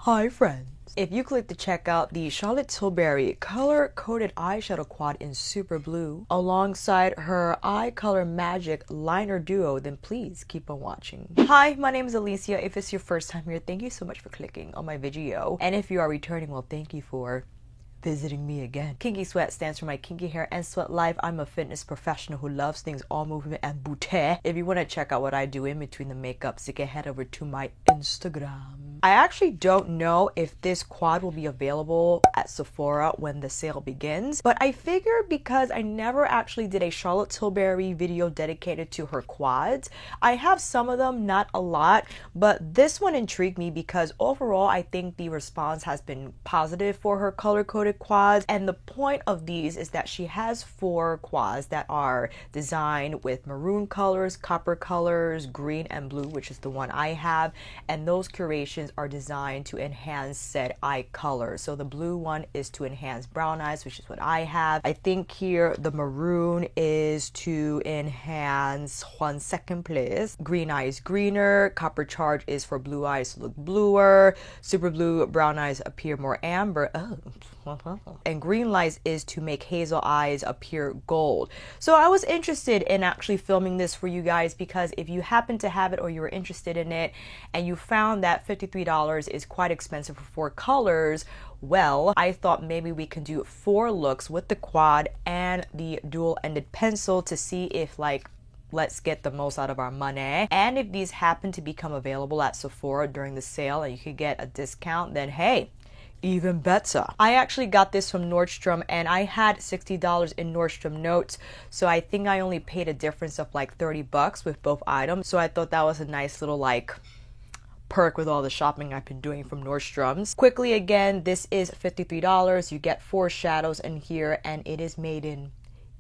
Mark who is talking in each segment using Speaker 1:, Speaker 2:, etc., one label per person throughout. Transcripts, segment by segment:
Speaker 1: Hi friends! If you click to check out the Charlotte Tilbury Color Coded Eyeshadow Quad in Super Blue alongside her Eye Color Magic Liner Duo, then please keep on watching. Hi, my name is Alicia. If it's your first time here, thank you so much for clicking on my video. And if you are returning, well, thank you for visiting me again. Kinky Sweat stands for my kinky hair and sweat life. I'm a fitness professional who loves things all movement and beauty. If you want to check out what I do in between the makeup, so you can head over to my Instagram. I actually don't know if this quad will be available at Sephora when the sale begins, but I figured because I never actually did a Charlotte Tilbury video dedicated to her quads. I have some of them, not a lot, but this one intrigued me because overall I think the response has been positive for her color-coded quads. And the point of these is that she has 4 quads that are designed with maroon colors, copper colors, green, and blue, which is the one I have, and those curations are designed to enhance said eye color. So the blue one is to enhance brown eyes, which is what I have. I think here the maroon is to enhance one second place. Green eyes greener, copper charge is for blue eyes to look bluer, super blue brown eyes appear more amber. And green lights is to make hazel eyes appear gold. So I was interested in actually filming this for you guys because if you happen to have it or you were interested in it and you found that $53 is quite expensive for 4 colors, well, I thought maybe we can do 4 looks with the quad and the dual-ended pencil to see if let's get the most out of our money. And if these happen to become available at Sephora during the sale and you could get a discount, then hey, even better. I actually got this from Nordstrom and I had $60 in Nordstrom notes, so I think I only paid a difference of like $30 with both items. So I thought that was a nice little perk with all the shopping I've been doing from Nordstrom's. Quickly again, this is $53. You get 4 shadows in here and it is made in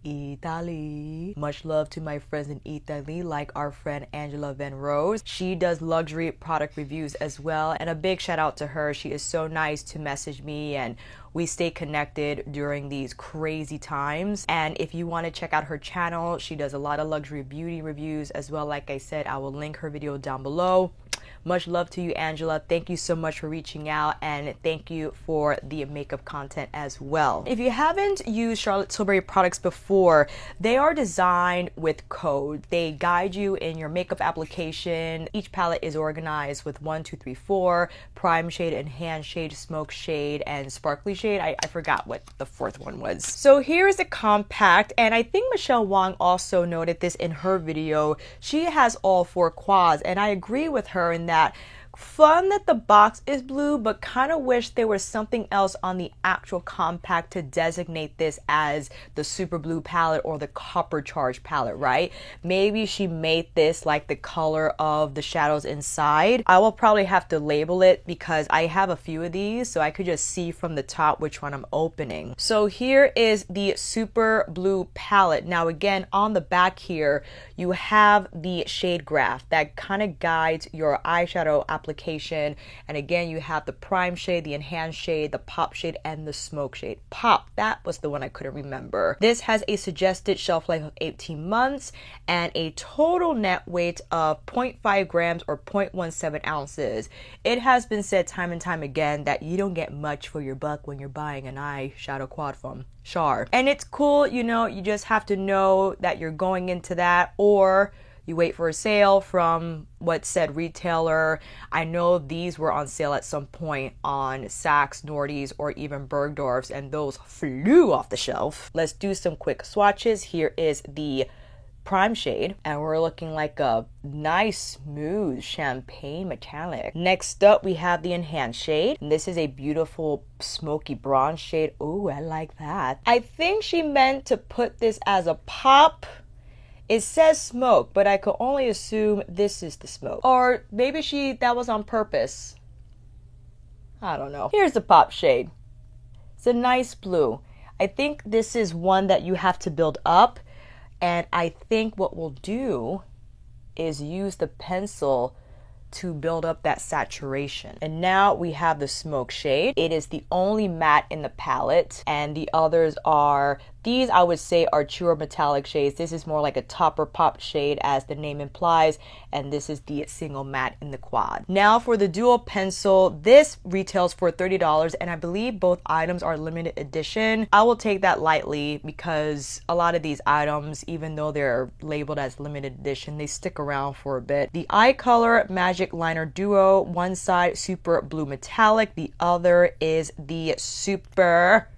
Speaker 1: Italy. Much love to my friends in Italy, like our friend Angela Van Rose. She does luxury product reviews as well, and a big shout out to her. She is so nice to message me and we stay connected during these crazy times. And if you want to check out her channel, she does a lot of luxury beauty reviews as well. Like I said, I will link her video down below. Much love to you, Angela. Thank you so much for reaching out and thank you for the makeup content as well. If you haven't used Charlotte Tilbury products before, they are designed with code. They guide you in your makeup application. Each palette is organized with 1, 2, 3, 4, prime shade, enhanced shade, smoke shade, and sparkly shade. I forgot what the 4th one was. So here is a compact, and I think Michelle Wong also noted this in her video. She has all 4 quads, and I agree with her in that fun that the box is blue, but kind of wish there was something else on the actual compact to designate this as the super blue palette or the copper charge palette, right? Maybe she made this like the color of the shadows inside. I will probably have to label it because I have a few of these, so I could just see from the top which one I'm opening. So here is the super blue palette. Now again, on the back here, you have the shade graph that kind of guides your eyeshadow application. And again, you have the prime shade, the enhanced shade, the pop shade, and the smoke shade. Pop, that was the one I couldn't remember. This has a suggested shelf life of 18 months and a total net weight of 0.5 grams or 0.17 ounces. It has been said time and time again that you don't get much for your buck when you're buying an eyeshadow quad from Char. And it's cool, you know, you just have to know that you're going into that, or you wait for a sale from what said retailer. I know these were on sale at some point on Saks, Nordy's, or even Bergdorf's, and those flew off the shelf. Let's do some quick swatches. Here is the prime shade, and we're looking like a nice smooth champagne metallic. Next up, we have the enhanced shade, and this is a beautiful smoky bronze shade. Ooh, I like that. I think she meant to put this as a pop. It says smoke, but I could only assume this is the smoke, or maybe that was on purpose. I don't know. Here's the pop shade. It's a nice blue. I think this is one that you have to build up. And I think what we'll do is use the pencil to build up that saturation. And now we have the smoke shade. It is the only matte in the palette, and the others are These I would say are truer metallic shades. This is more like a topper pop shade as the name implies, and this is the single matte in the quad. Now for the dual pencil, this retails for $30 and I believe both items are limited edition. I will take that lightly because a lot of these items, even though they're labeled as limited edition, they stick around for a bit. The Eye Color Magic Liner Duo, one side super blue metallic, the other is the super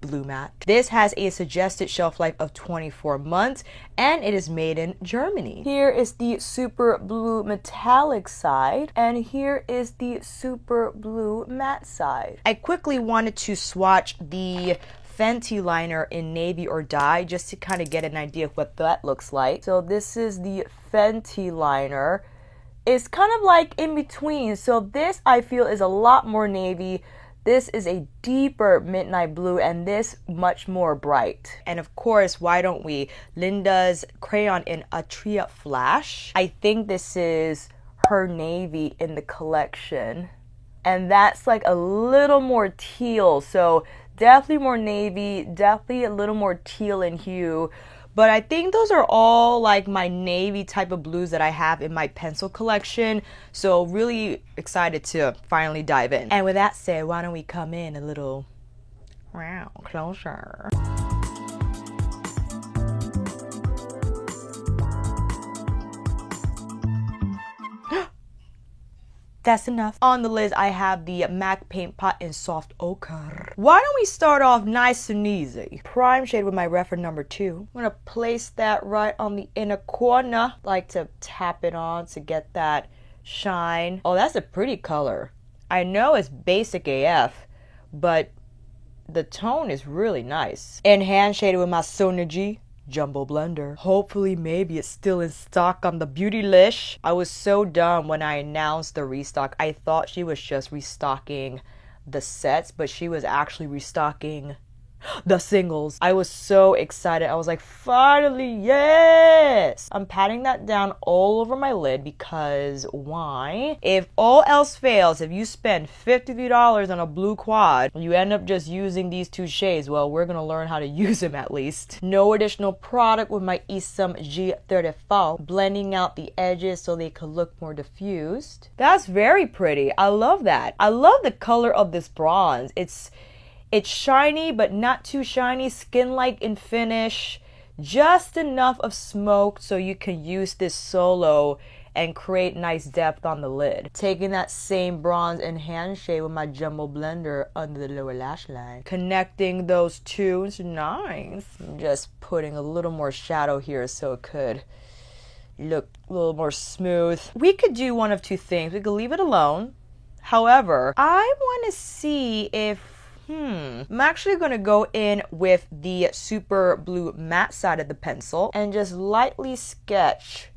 Speaker 1: blue matte. This has a suggested shelf life of 24 months and it is made in Germany. Here is the super blue metallic side and here is the super blue matte side. I quickly wanted to swatch the Fenty liner in navy or dye just to kind of get an idea of what that looks like. So this is the Fenty liner. It's kind of like in between. So this I feel is a lot more navy. This is a deeper midnight blue and this much more bright. And of course, why don't we? Linda's Crayon in Atria Flash. I think this is her navy in the collection. And that's like a little more teal. So definitely more navy, definitely a little more teal in hue. But I think those are all like my navy type of blues that I have in my pencil collection. So really excited to finally dive in. And with that said, why don't we come in a little closer. That's enough. On the list, I have the MAC Paint Pot in Soft Ochre. Why don't we start off nice and easy? Prime shade with my reference number 2. I'm gonna place that right on the inner corner. Like to tap it on to get that shine. Oh, that's a pretty color. I know it's basic AF, but the tone is really nice. And hand shaded with my Sonergy Jumbo Blender. Hopefully, maybe it's still in stock on the Beautylish. I was so dumb when I announced the restock. I thought she was just restocking the sets, but she was actually restocking the singles. I was so excited. I was like, finally, yes! I'm patting that down all over my lid because why? If all else fails, if you spend $53 on a blue quad, you end up just using these 2 shades, well, we're gonna learn how to use them at least. No additional product with my Isom G34, blending out the edges so they could look more diffused. That's very pretty. I love that. I love the color of this bronze. It's shiny, but not too shiny, skin-like in finish, just enough of smoke so you can use this solo and create nice depth on the lid. Taking that same bronze and hand shade with my Jumbo Blender under the lower lash line. Connecting those two, it's nice. I'm just putting a little more shadow here so it could look a little more smooth. We could do one of 2 things. We could leave it alone. However, I want to see if I'm actually going to go in with the super blue matte side of the pencil and just lightly sketch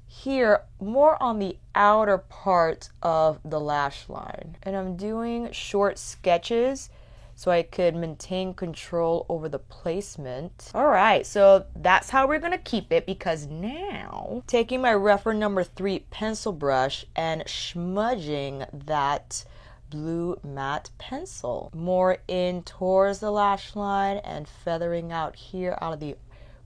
Speaker 1: here more on the outer part of the lash line. And I'm doing short sketches so I could maintain control over the placement. All right, so that's how we're gonna keep it because now taking my reference number 3 pencil brush and smudging that blue matte pencil more in towards the lash line and feathering out here out of the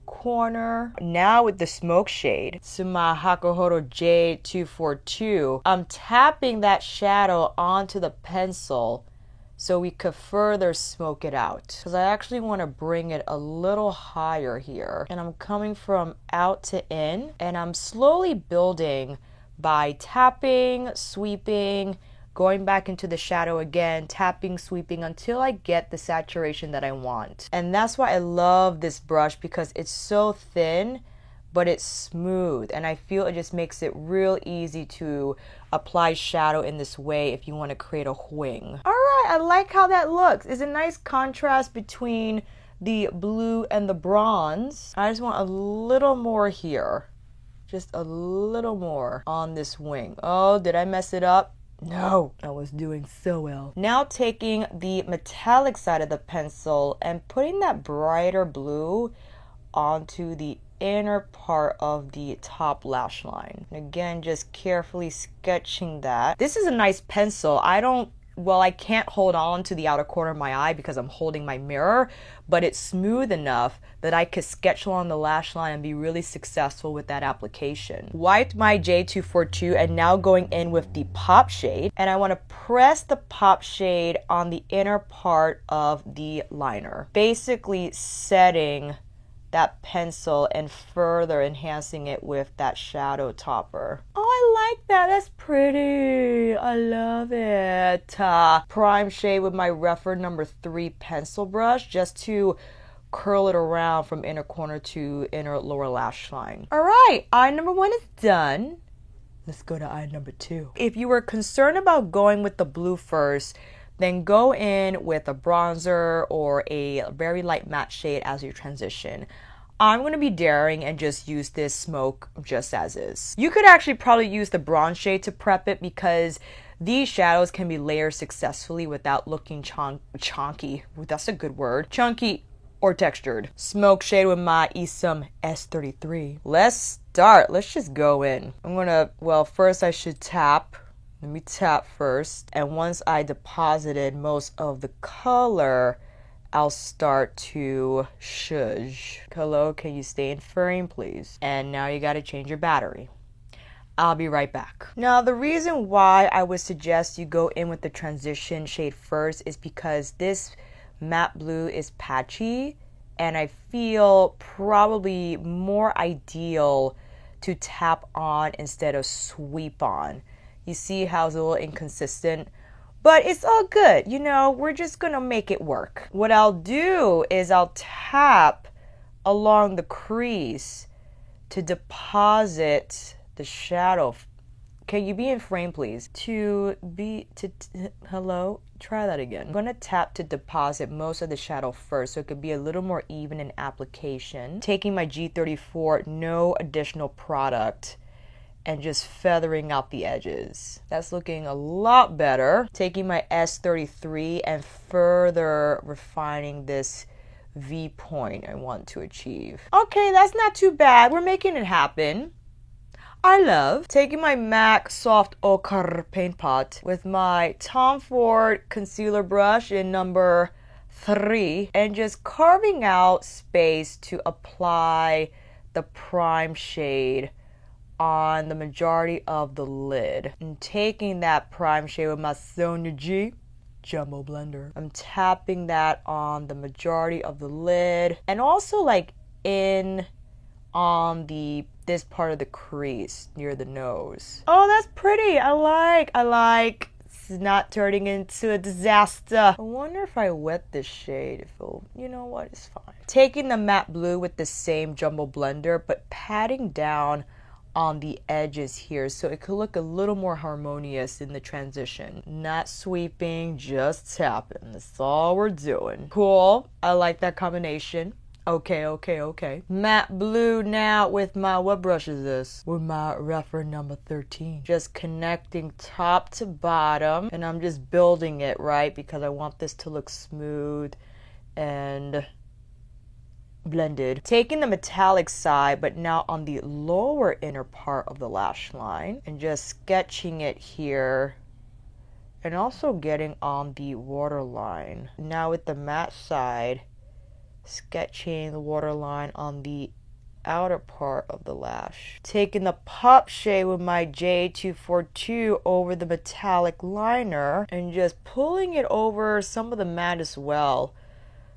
Speaker 1: corner. Now with the smoke shade, so my Hakuhodo J242, I'm tapping that shadow onto the pencil so we could further smoke it out because I actually want to bring it a little higher here, and I'm coming from out to in and I'm slowly building by tapping, sweeping, going back into the shadow again, tapping, sweeping until I get the saturation that I want. And that's why I love this brush because it's so thin, but it's smooth. And I feel it just makes it real easy to apply shadow in this way if you want to create a wing. All right, I like how that looks. It's a nice contrast between the blue and the bronze. I just want a little more here. Just a little more on this wing. Oh, did I mess it up? No, I was doing so well. Now taking the metallic side of the pencil and putting that brighter blue onto the inner part of the top lash line. And again, just carefully sketching that. This is a nice pencil. I don't well, I can't hold on to the outer corner of my eye because I'm holding my mirror, but it's smooth enough that I could sketch along the lash line and be really successful with that application. Wiped my J242 and now going in with the pop shade, and I want to press the pop shade on the inner part of the liner, basically setting that pencil and further enhancing it with that shadow topper. Oh, I like that. That's pretty. I love it. Prime shade with my Rephr number 3 pencil brush just to curl it around from inner corner to inner lower lash line. All right, eye number 1 is done. Let's go to eye number 2. If you were concerned about going with the blue first, then go in with a bronzer or a very light matte shade as your transition. I'm going to be daring and just use this smoke just as is. You could actually probably use the bronze shade to prep it because these shadows can be layered successfully without looking chunky. That's a good word. Chunky or textured. Smoke shade with my Isom S33. Let's start. Let's just go in. I'm going to, well, first I should tap. Let me tap first, and once I deposited most of the color, I'll start to shush. Hello, can you stay in frame, please? And now you gotta change your battery. I'll be right back. Now, the reason why I would suggest you go in with the transition shade first is because this matte blue is patchy, and I feel probably more ideal to tap on instead of sweep on. You see how it's a little inconsistent, but it's all good. You know, we're just gonna make it work. What I'll do is I'll tap along the crease to deposit the shadow. Can you be in frame, please? Hello? Try that again. I'm gonna tap to deposit most of the shadow first so it could be a little more even in application. Taking my G34, no additional product, and just feathering out the edges. That's looking a lot better. Taking my S33 and further refining this V point I want to achieve. Okay, that's not too bad. We're making it happen. I love taking my MAC Soft Ochre paint pot with my Tom Ford concealer brush in number 3 and just carving out space to apply the prime shade on the majority of the lid. And taking that prime shade with my Sonia G Jumbo Blender, I'm tapping that on the majority of the lid and also like in on this part of the crease near the nose. Oh, that's pretty. I like. It's not turning into a disaster. I wonder if I wet this shade, if it'll, you know what, it's fine. Taking the matte blue with the same Jumbo Blender, but patting down on the edges here so it could look a little more harmonious in the transition. Not sweeping, just tapping. That's all we're doing. Cool. I like that combination. Okay. Matte blue now with my, what brush is this? With my Rephr number 13. Just connecting top to bottom, and I'm just building it, right? Because I want this to look smooth and blended. Taking the metallic side, but now on the lower inner part of the lash line, and just sketching it here, and also getting on the waterline. Now with the matte side, sketching the waterline on the outer part of the lash. Taking the pop shade with my J242 over the metallic liner, and just pulling it over some of the matte as well,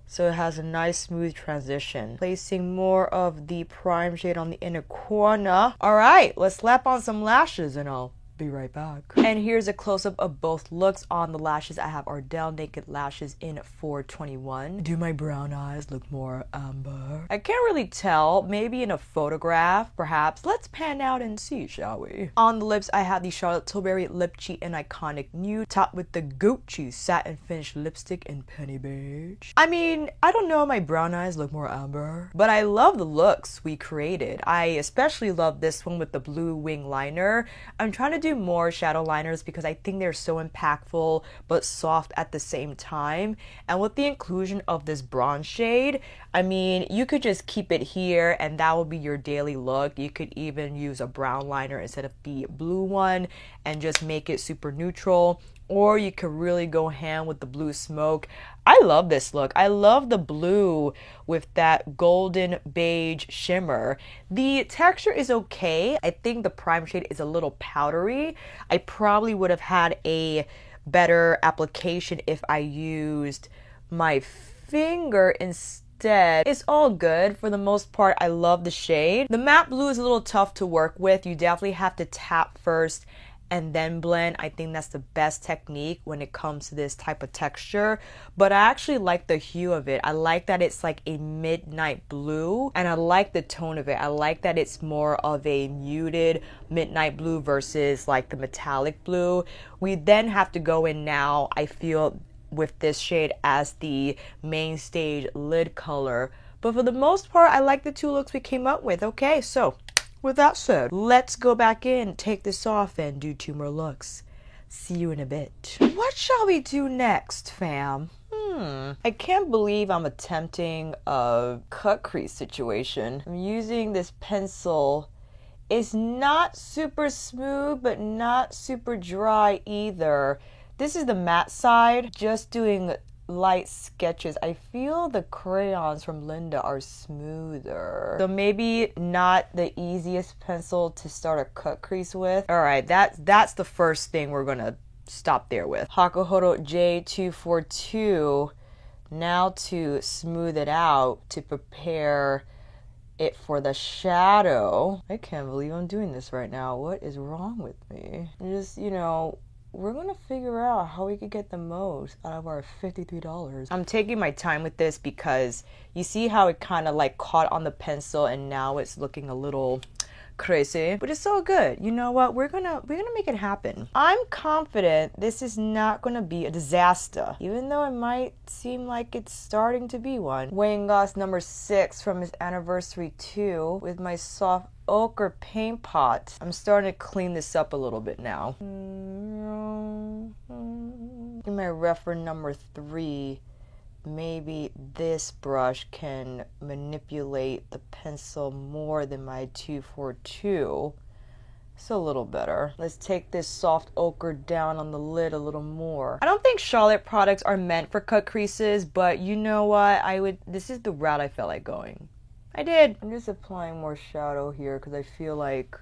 Speaker 1: so it has a nice smooth transition. Placing more of the prime shade on the inner corner. All right, let's slap on some lashes and I'll be right back. And here's a close-up of both looks. On the lashes, I have Ardell Naked Lashes in 421. Do my brown eyes look more amber? I can't really tell. Maybe in a photograph, perhaps. Let's pan out and see, shall we? On the lips, I have the Charlotte Tilbury Lip Cheat in Iconic Nude, topped with the Gucci Satin Finish Lipstick in Penny Beige. I mean, I don't know if my brown eyes look more amber, but I love the looks we created. I especially love this one with the blue wing liner. I'm trying to do more shadow liners because I think they're so impactful but soft at the same time. And with the inclusion of this bronze shade, I mean, you could just keep it here and that will be your daily look. You could even use a brown liner instead of the blue one and just make it super neutral. or you could really go ham with the blue smoke. I love this look. I love the blue with that golden beige shimmer. The texture is okay. I think the prime shade is a little powdery. I probably would have had a better application if I used my finger instead. It's all good. For the most part, I love the shade. The matte blue is a little tough to work with. You definitely have to tap first and then blend. I think that's the best technique when it comes to this type of texture. But I actually like the hue of it. I like that it's like a midnight blue, and I like the tone of it. I like that it's more of a muted midnight blue versus like the metallic blue. We then have to go in now, I feel, with this shade as the main stage lid color. But for the most part, I like the two looks we came up with. Okay, so with that said, let's go back in, take this off, and do 2 more looks. See you in a bit. What shall we do next, fam? I can't believe I'm attempting a cut crease situation. I'm using this pencil. It's not super smooth, but not super dry either. This is the matte side, just doing light sketches. I feel the crayons from Linda are smoother, so maybe not the easiest pencil to start a cut crease with. All right, that's the first thing we're gonna stop there with. Hakuhodo J242. Now to smooth it out to prepare it for the shadow. I can't believe I'm doing this right now. What is wrong with me? Just, you know, we're gonna figure out how we could get the most out of our $53. I'm taking my time with this because you see how it kind of like caught on the pencil and now it's looking a little crazy, but it's so good. You know what? We're gonna make it happen. I'm confident this is not gonna be a disaster, even though it might seem like it's starting to be one. Wayne Goss number 6 from his anniversary 2 with my soft ochre paint pot. I'm starting to clean this up a little bit now. In my reference number 3, maybe this brush can manipulate the pencil more than my 242. It's a little better. Let's take this soft ochre down on the lid a little more. I don't think Charlotte products are meant for cut creases, but you know what? This is the route I felt like going. I did. I'm just applying more shadow here because I feel like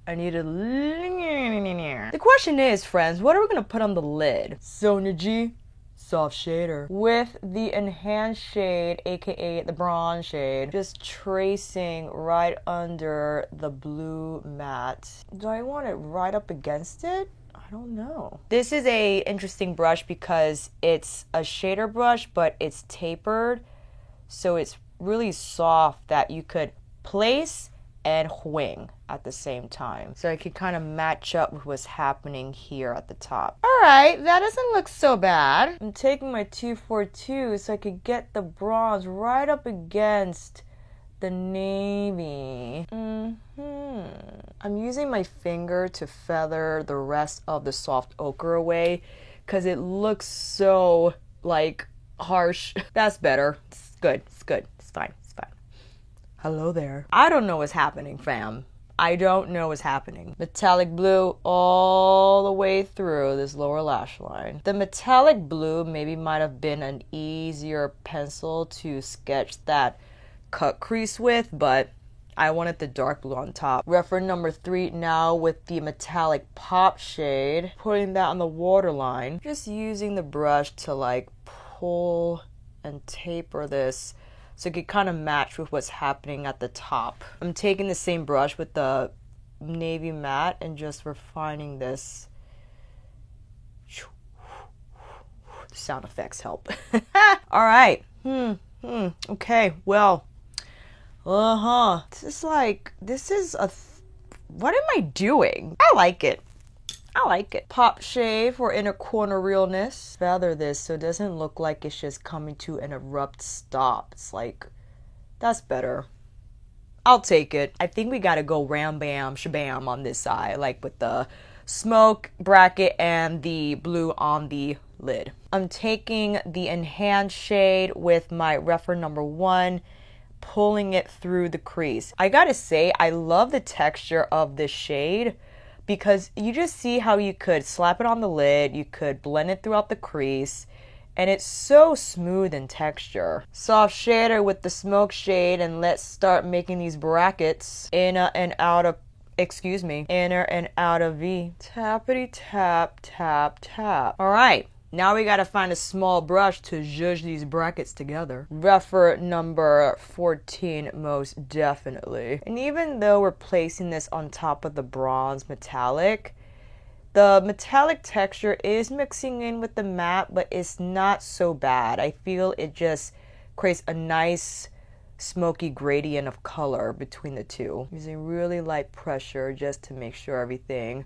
Speaker 1: I need a... The question is, friends, what are we going to put on the lid? Sonia G, soft shader. With the enhanced shade, aka the bronze shade, just tracing right under the blue matte. Do I want it right up against it? I don't know. This is a interesting brush because it's a shader brush, but it's tapered. So it's really soft that you could place and wing at the same time. So I could kind of match up with what's happening here at the top. All right, that doesn't look so bad. I'm taking my 242 so I could get the bronze right up against the navy. I'm using my finger to feather the rest of the soft ochre away because it looks so like harsh. That's better. It's good. It's good. It's fine. It's fine. Hello there. I don't know what's happening, fam. I don't know what's happening. Metallic blue all the way through this lower lash line. The metallic blue maybe might have been an easier pencil to sketch that cut crease with, but I wanted the dark blue on top. Reference number 3 now with the metallic pop shade. Putting that on the waterline. Just using the brush to like pull and taper this so it could kind of match with what's happening at the top. I'm taking the same brush with the navy matte and just refining this. The sound effects help. All right. Okay, well. This is what am I doing? I like it. I like it. Pop shave for inner corner realness. Feather this so it doesn't look like it's just coming to an abrupt stop. It's like, that's better. I'll take it. I think we gotta go ram bam shabam on this side, like with the smoke bracket and the blue on the lid. I'm taking the enhanced shade with my reference number 1, pulling it through the crease. I gotta say, I love the texture of this shade because you just see how you could slap it on the lid, you could blend it throughout the crease, and it's so smooth in texture. Soft shader with the smoke shade, and let's start making these brackets. Inner and outer, inner and outer V. Tappity tap, tap, tap. All right. Now we gotta find a small brush to zhuzh these brackets together. Rougher number 14 most definitely. And even though we're placing this on top of the bronze metallic, the metallic texture is mixing in with the matte, but it's not so bad. I feel it just creates a nice smoky gradient of color between the two. Using really light pressure just to make sure everything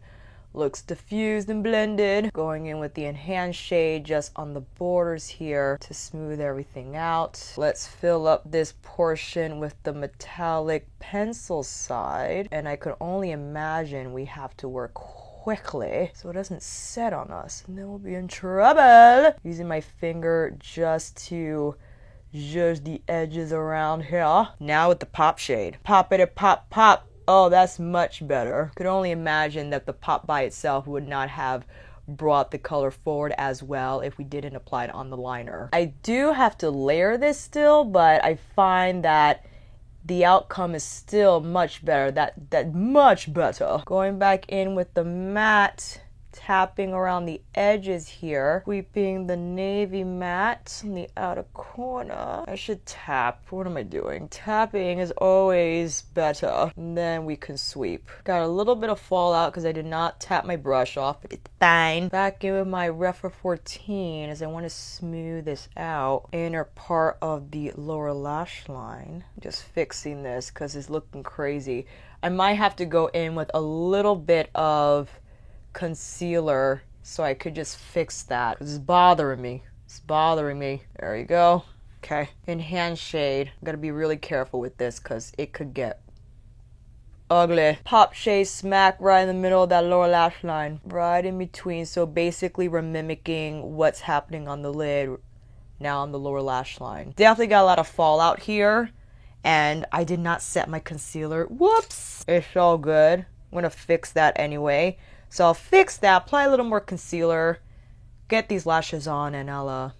Speaker 1: looks diffused and blended. Going in with the enhanced shade just on the borders here to smooth everything out. Let's fill up this portion with the metallic pencil side. And I could only imagine we have to work quickly so it doesn't set on us, and then we'll be in trouble. Using my finger just to zhuzh the edges around here. Now with the pop shade. Pop it, pop, pop. Oh, that's much better. Could only imagine that the pop by itself would not have brought the color forward as well if we didn't apply it on the liner. I do have to layer this still, but I find that the outcome is still much better. That much better. Going back in with the matte, tapping around the edges here, sweeping the navy matte in the outer corner. I should tap. What am I doing? Tapping is always better. And then we can sweep. Got a little bit of fallout because I did not tap my brush off, but it's fine. Back in with my Rephr 14 as I want to smooth this out. Inner part of the lower lash line. Just fixing this because it's looking crazy. I might have to go in with a little bit of concealer so I could just fix that. It's bothering me. It's bothering me. There you go. Okay. Enhanced shade. I'm gonna be really careful with this because it could get ugly. Pop shade smack right in the middle of that lower lash line. Right in between. So basically we're mimicking what's happening on the lid now on the lower lash line. Definitely got a lot of fallout here. And I did not set my concealer. Whoops. It's all good. I'm gonna fix that anyway. So I'll fix that, apply a little more concealer, get these lashes on, and I'll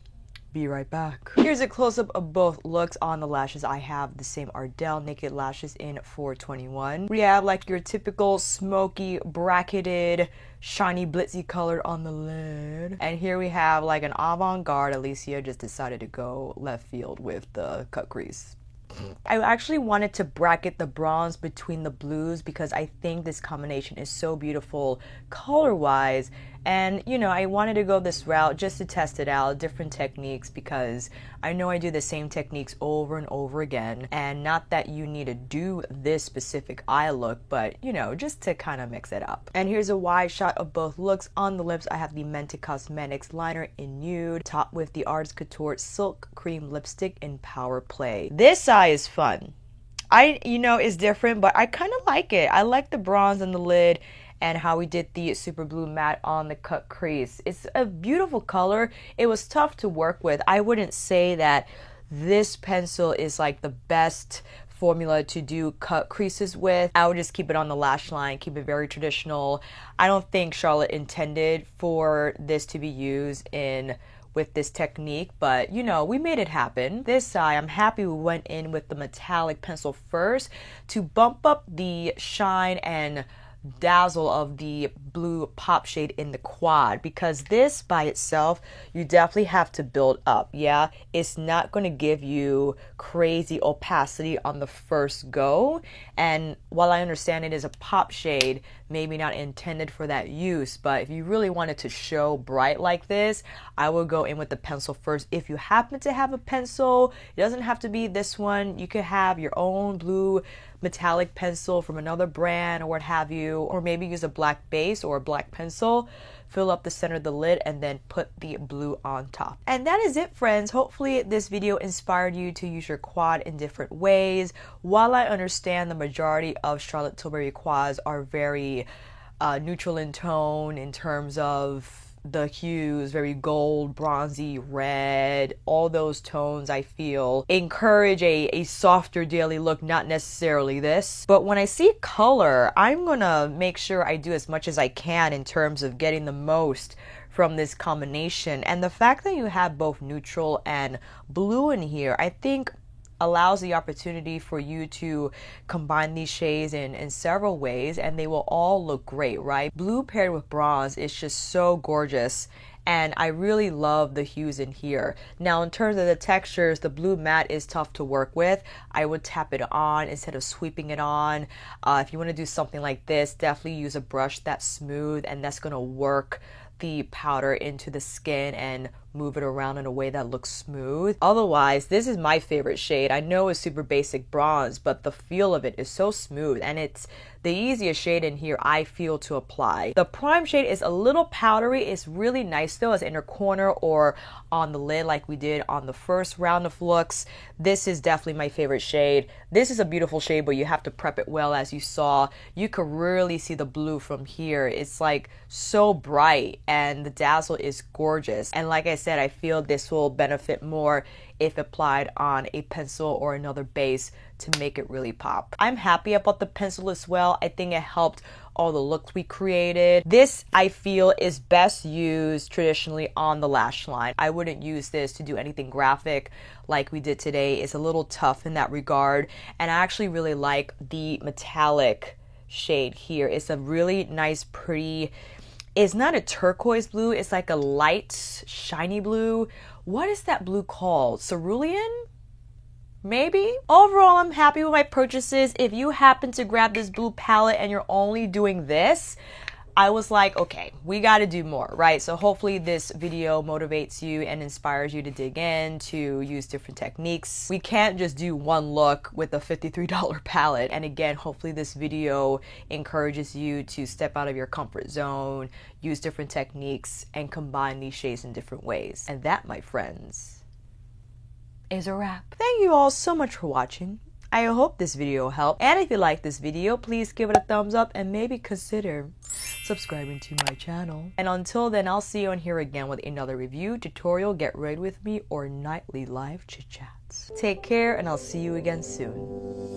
Speaker 1: be right back. Here's a close-up of both looks on the lashes. I have the same Ardell Naked Lashes in 421. We have like your typical smoky, bracketed, shiny, blitzy color on the lid. And here we have like an avant-garde. Alicia just decided to go left field with the cut crease. I actually wanted to bracket the bronze between the blues because I think this combination is so beautiful color-wise, and you know, I wanted to go this route just to test it out, different techniques, because I know I do the same techniques over and over again, and not that you need to do this specific eye look, but you know, just to kind of mix it up. And here's a wide shot of both looks. On the lips I have the Mented Cosmetics liner in nude, topped with the Artist Couture Silk Cream lipstick in Power Play. This eye is fun. You know, it's different, but I kind of like it. I like the bronze on the lid and how we did the Super Blue Matte on the cut crease. It's a beautiful color. It was tough to work with. I wouldn't say that this pencil is like the best formula to do cut creases with. I would just keep it on the lash line, keep it very traditional. I don't think Charlotte intended for this to be used with this technique, but you know, we made it happen. This eye, I'm happy we went in with the metallic pencil first to bump up the shine and dazzle of the blue pop shade in the quad, because this by itself you definitely have to build up. Yeah, it's not going to give you crazy opacity on the first go, and while I understand it is a pop shade, maybe not intended for that use, but if you really wanted to show bright like this, I would go in with the pencil first. If you happen to have a pencil, it doesn't have to be this one. You could have your own blue metallic pencil from another brand or what have you, or maybe use a black base or a black pencil, fill up the center of the lid, and then put the blue on top. And that is it, friends. Hopefully this video inspired you to use your quad in different ways. While I understand the majority of Charlotte Tilbury quads are very neutral in tone in terms of the hues, very gold, bronzy, red, all those tones I feel encourage a softer daily look, not necessarily this. But when I see color, I'm gonna make sure I do as much as I can in terms of getting the most from this combination. And the fact that you have both neutral and blue in here, I think allows the opportunity for you to combine these shades in several ways, and they will all look great, right? Blue paired with bronze is just so gorgeous, and I really love the hues in here. Now, in terms of the textures, the blue matte is tough to work with. I would tap it on instead of sweeping it on. If you want to do something like this, definitely use a brush that's smooth, and that's going to work the powder into the skin and move it around in a way that looks smooth. Otherwise, this is my favorite shade. I know it's super basic bronze, but the feel of it is so smooth, and it's the easiest shade in here, I feel, to apply. The prime shade is a little powdery. It's really nice though as inner corner or on the lid like we did on the first round of looks. This is definitely my favorite shade. This is a beautiful shade, but you have to prep it well. As you saw, you could really see the blue from here. It's like so bright, and the dazzle is gorgeous. And like I said, I feel this will benefit more if applied on a pencil or another base to make it really pop. I'm happy about the pencil as well. I think it helped all the looks we created. This, I feel, is best used traditionally on the lash line. I wouldn't use this to do anything graphic like we did today. It's a little tough in that regard, and I actually really like the metallic shade here. It's a really nice, pretty, it's not a turquoise blue, it's like a light, shiny blue. What is that blue called? Cerulean? Maybe? Overall, I'm happy with my purchases. If you happen to grab this blue palette and you're only doing this, I was like, okay, we got to do more, right? So hopefully this video motivates you and inspires you to dig in, to use different techniques. We can't just do one look with a $53 palette. And again, hopefully this video encourages you to step out of your comfort zone, use different techniques, and combine these shades in different ways. And that, my friends, is a wrap. Thank you all so much for watching. I hope this video helped. And if you like this video, please give it a thumbs up and maybe consider subscribing to my channel. And until then, I'll see you on here again with another review, tutorial, get ready with me, or nightly live chit chats. Take care, and I'll see you again soon.